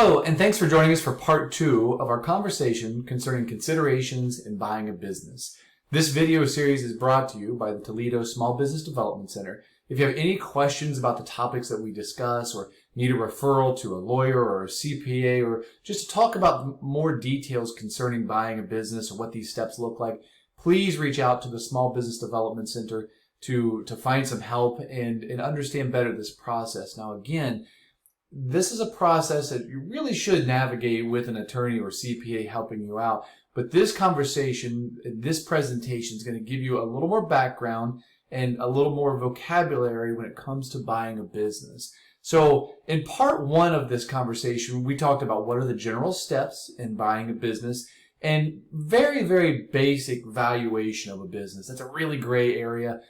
Hello, and thanks for joining us for part 2 of our conversation concerning considerations in buying a business. This video series is brought to you by the Toledo Small Business Development Center. If you have any questions about the topics that we discuss or need a referral to a lawyer or a CPA or just to talk about more details concerning buying a business or what these steps look like, please reach out to the Small Business Development Center to find some help and understand better this process. Now again, this is a process that you really should navigate with an attorney or CPA helping you out. But this conversation, this presentation is going to give you a little more background and a little more vocabulary when it comes to buying a business. So in part 1 of this conversation, we talked about what are the general steps in buying a business and very, very basic valuation of a business. That's a really gray area.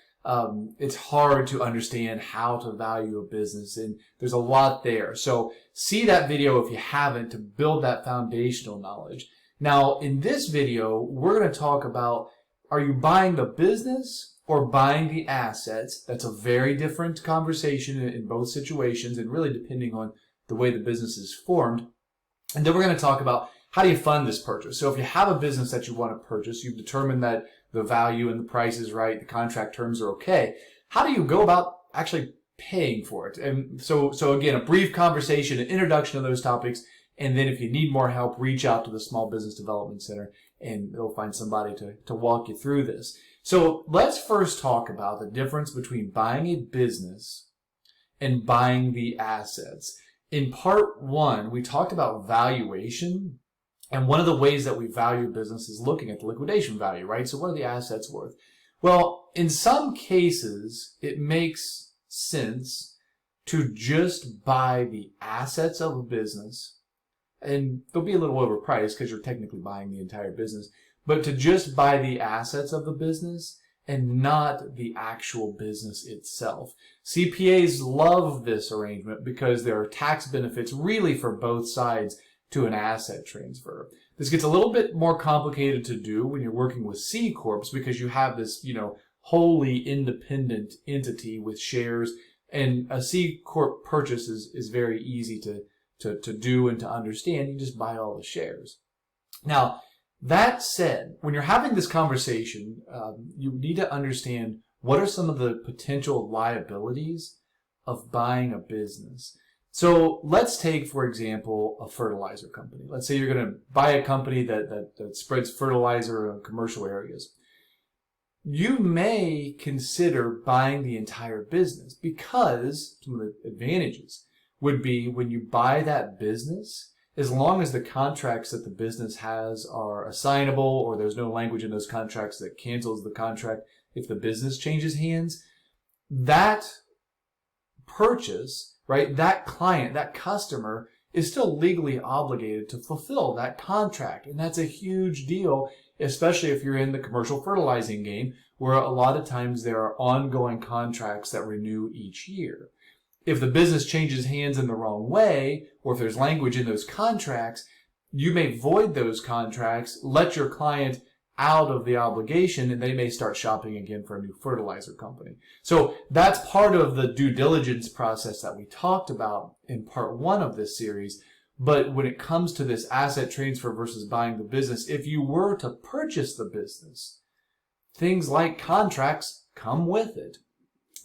It's hard to understand how to value a business, and there's a lot there. So see that video if you haven't to build that foundational knowledge. Now, in this video, we're going to talk about, are you buying the business or buying the assets? That's a very different conversation in both situations, and really depending on the way the business is formed. And then we're going to talk about how do you fund this purchase. So if you have a business that you want to purchase, you've determined that the value and the price is right, the contract terms are okay. How do you go about actually paying for it? And so again, a brief conversation, an introduction of those topics, and then if you need more help, reach out to the Small Business Development Center and they'll find somebody to walk you through this. So let's first talk about the difference between buying a business and buying the assets. In part 1, we talked about valuation. And one of the ways that we value business is looking at the liquidation value, right? So what are the assets worth? Well, in some cases, it makes sense to just buy the assets of a business, and they'll be a little overpriced because you're technically buying the entire business, but to just buy the assets of the business and not the actual business itself. CPAs love this arrangement because there are tax benefits really for both sides to an asset transfer. This gets a little bit more complicated to do when you're working with C Corps because you have this, wholly independent entity with shares, and a C Corp purchase is very easy to do and to understand. You just buy all the shares. Now, that said, when you're having this conversation, you need to understand what are some of the potential liabilities of buying a business. So let's take, for example, a fertilizer company. Let's say you're going to buy a company that spreads fertilizer in commercial areas. You may consider buying the entire business because some of the advantages would be when you buy that business, as long as the contracts that the business has are assignable or there's no language in those contracts that cancels the contract if the business changes hands, that purchase, right, that client, that customer is still legally obligated to fulfill that contract. And that's a huge deal, especially if you're in the commercial fertilizing game, where a lot of times there are ongoing contracts that renew each year. If the business changes hands in the wrong way, or if there's language in those contracts, you may void those contracts, let your client out of the obligation, and they may start shopping again for a new fertilizer company. So that's part of the due diligence process that we talked about in part 1 of this series. But when it comes to this asset transfer versus buying the business, if you were to purchase the business, things like contracts come with it.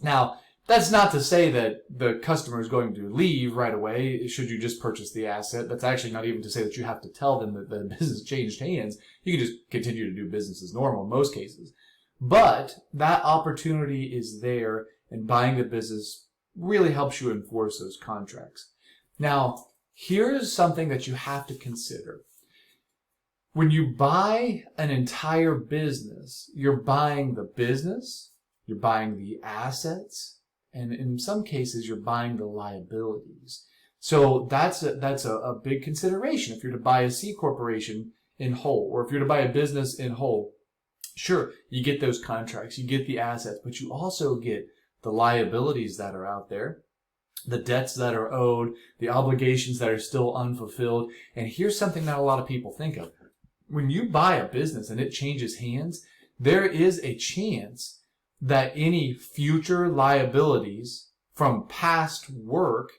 Now, that's not to say that the customer is going to leave right away should you just purchase the asset. That's actually not even to say that you have to tell them that the business changed hands. You can just continue to do business as normal in most cases. But that opportunity is there, and buying the business really helps you enforce those contracts. Now, here's something that you have to consider. When you buy an entire business, you're buying the business, you're buying the assets, and in some cases, you're buying the liabilities. So that's a big consideration. If you're to buy a C corporation in whole, or if you're to buy a business in whole, sure, you get those contracts, you get the assets, but you also get the liabilities that are out there, the debts that are owed, the obligations that are still unfulfilled. And here's something that a lot of people think of. When you buy a business and it changes hands, there is a chance that any future liabilities from past work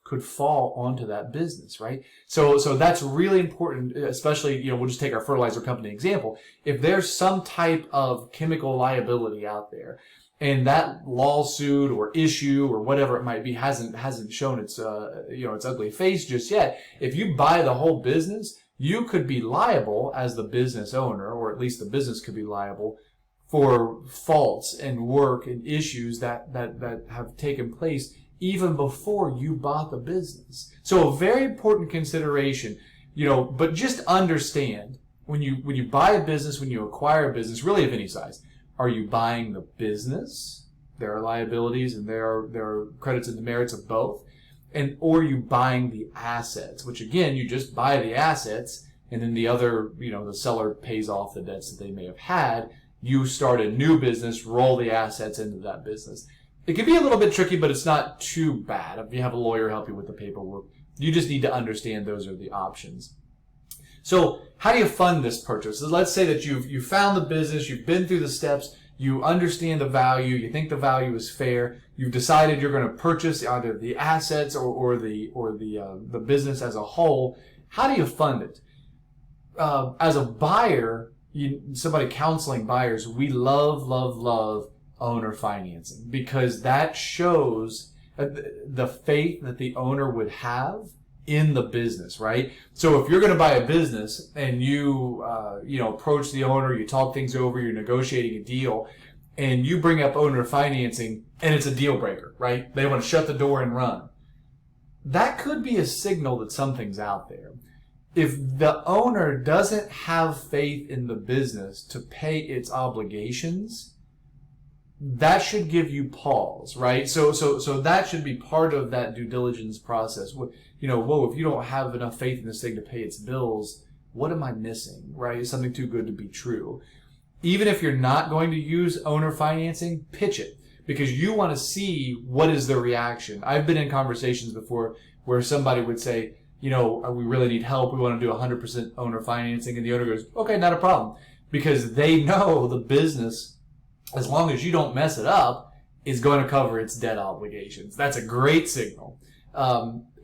could fall onto that business, right? So that's really important, especially, we'll just take our fertilizer company example. If there's some type of chemical liability out there, and that lawsuit or issue or whatever it might be hasn't shown its its ugly face just yet, if you buy the whole business, you could be liable as the business owner, or at least the business could be liable for faults and work and issues that have taken place even before you bought the business. So a very important consideration, but just understand when you buy a business, when you acquire a business, really of any size, are you buying the business? There are liabilities and there are credits and demerits of both. Or are you buying the assets, which again, you just buy the assets and then the other, the seller pays off the debts that they may have had. You start a new business, roll the assets into that business. It can be a little bit tricky, but it's not too bad. If you have a lawyer help you with the paperwork, you just need to understand those are the options. So how do you fund this purchase? So let's say that you found the business, you've been through the steps, you understand the value, you think the value is fair, you've decided you're going to purchase either the assets or the business as a whole. How do you fund it? As a buyer, somebody counseling buyers, we love owner financing, because that shows the faith that the owner would have in the business, right? So if you're going to buy a business and you approach the owner, you talk things over, you're negotiating a deal, and you bring up owner financing and it's a deal breaker, right? They want to shut the door and run. That could be a signal that something's out there. If the owner doesn't have faith in the business to pay its obligations, that should give you pause, right? So that should be part of that due diligence process. If you don't have enough faith in this thing to pay its bills, what am I missing, right? Is something too good to be true? Even if you're not going to use owner financing, pitch it, because you want to see what is the reaction. I've been in conversations before where somebody would say, we really need help. We want to do 100% owner financing. And the owner goes, okay, not a problem. Because they know the business, as long as you don't mess it up, is going to cover its debt obligations. That's a great signal.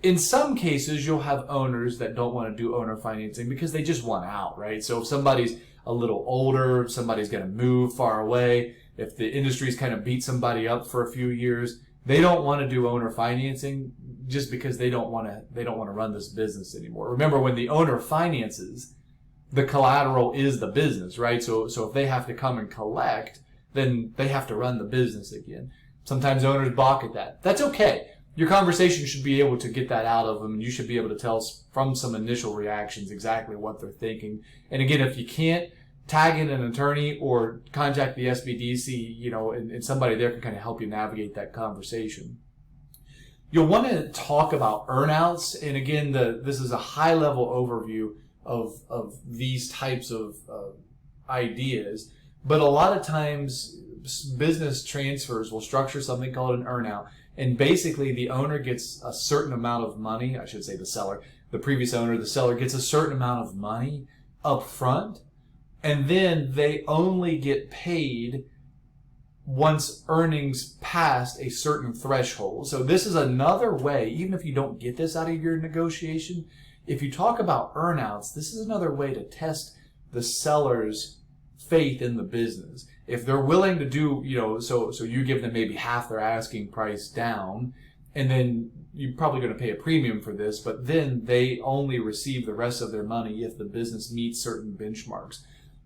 In some cases, you'll have owners that don't want to do owner financing because they just want out, right? So if somebody's a little older, somebody's going to move far away, if the industry's kind of beat somebody up for a few years, they don't want to do owner financing just because they don't want to run this business anymore. Remember, when the owner finances, the collateral is the business, right? So if they have to come and collect, then they have to run the business again. Sometimes owners balk at that. That's okay. Your conversation should be able to get that out of them, and you should be able to tell from some initial reactions exactly what they're thinking. And again, if you can't, tag in an attorney or contact the SBDC, and somebody there can kind of help you navigate that conversation. You'll want to talk about earnouts, and again, this is a high-level overview of these types of ideas. But a lot of times, business transfers will structure something called an earnout. And basically, the owner gets a certain amount of money, I should say the seller, the previous owner, the seller gets a certain amount of money up front. And then they only get paid once earnings past a certain threshold. So this is another way, even if you don't get this out of your negotiation, if you talk about earnouts, this is another way to test the seller's faith in the business. If they're willing to do, so you give them maybe half their asking price down, and then you're probably going to pay a premium for this, but then they only receive the rest of their money if the business meets certain benchmarks.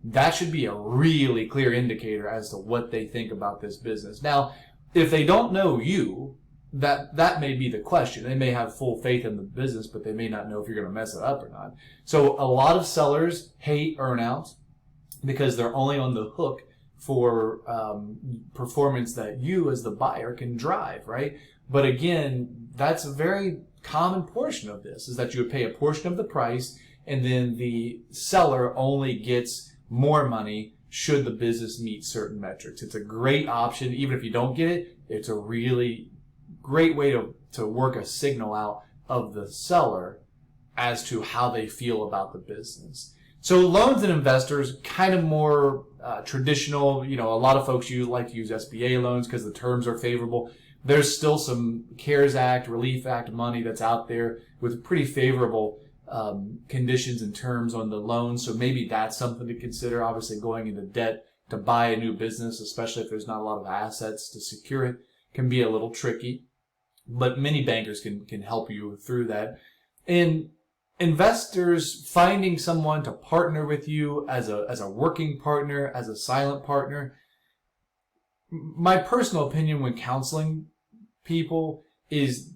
That should be a really clear indicator as to what they think about this business. Now, if they don't know you, that may be the question. They may have full faith in the business, but they may not know if you're going to mess it up or not. So a lot of sellers hate earnouts because they're only on the hook for performance that you as the buyer can drive, right? But again, that's a very common portion of this, is that you would pay a portion of the price, and then the seller only gets more money should the business meet certain metrics. It's a great option. Even if you don't get it, it's a really great way to work a signal out of the seller as to how they feel about the business. So loans and investors, kind of more traditional. A lot of folks like to use SBA loans because the terms are favorable. there's still some CARES Act, Relief Act money that's out there with pretty favorable conditions and terms on the loan. So maybe that's something to consider. Obviously, going into debt to buy a new business, especially if there's not a lot of assets to secure it, can be a little tricky. But many bankers can help you through that. And investors, finding someone to partner with you as a working partner, as a silent partner. My personal opinion when counseling people is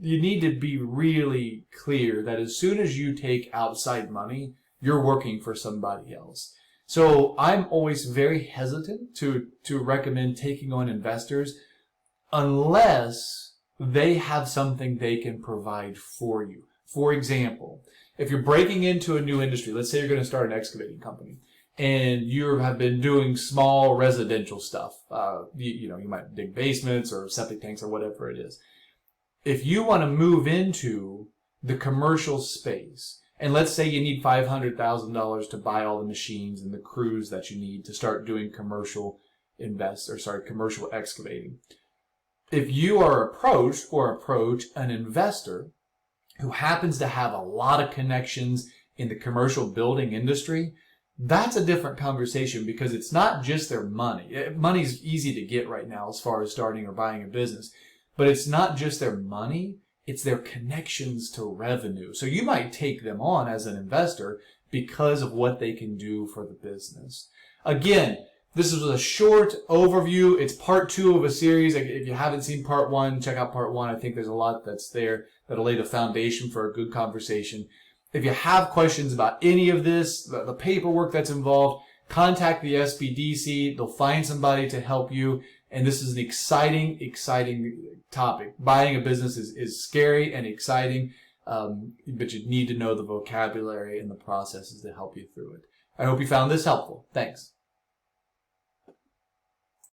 you need to be really clear that as soon as you take outside money, you're working for somebody else. So I'm always very hesitant to recommend taking on investors unless they have something they can provide for you. For example, if you're breaking into a new industry, let's say you're going to start an excavating company, and you have been doing small residential stuff. You might dig basements or septic tanks or whatever it is. If you want to move into the commercial space, and let's say you need $500,000 to buy all the machines and the crews that you need to start doing commercial excavating. If you are approach an investor who happens to have a lot of connections in the commercial building industry, that's a different conversation because it's not just their money. Money's easy to get right now as far as starting or buying a business, but it's not just their money, it's their connections to revenue. So you might take them on as an investor because of what they can do for the business. Again, this is a short overview. It's part 2 of a series. If you haven't seen part 1, check out part 1. I think there's a lot that's there that'll lay the foundation for a good conversation. If you have questions about any of this, the paperwork that's involved, contact the SBDC. They'll find somebody to help you. And this is an exciting topic. Buying a business is scary and exciting, but you need to know the vocabulary and the processes to help you through it. I hope you found this helpful. Thanks.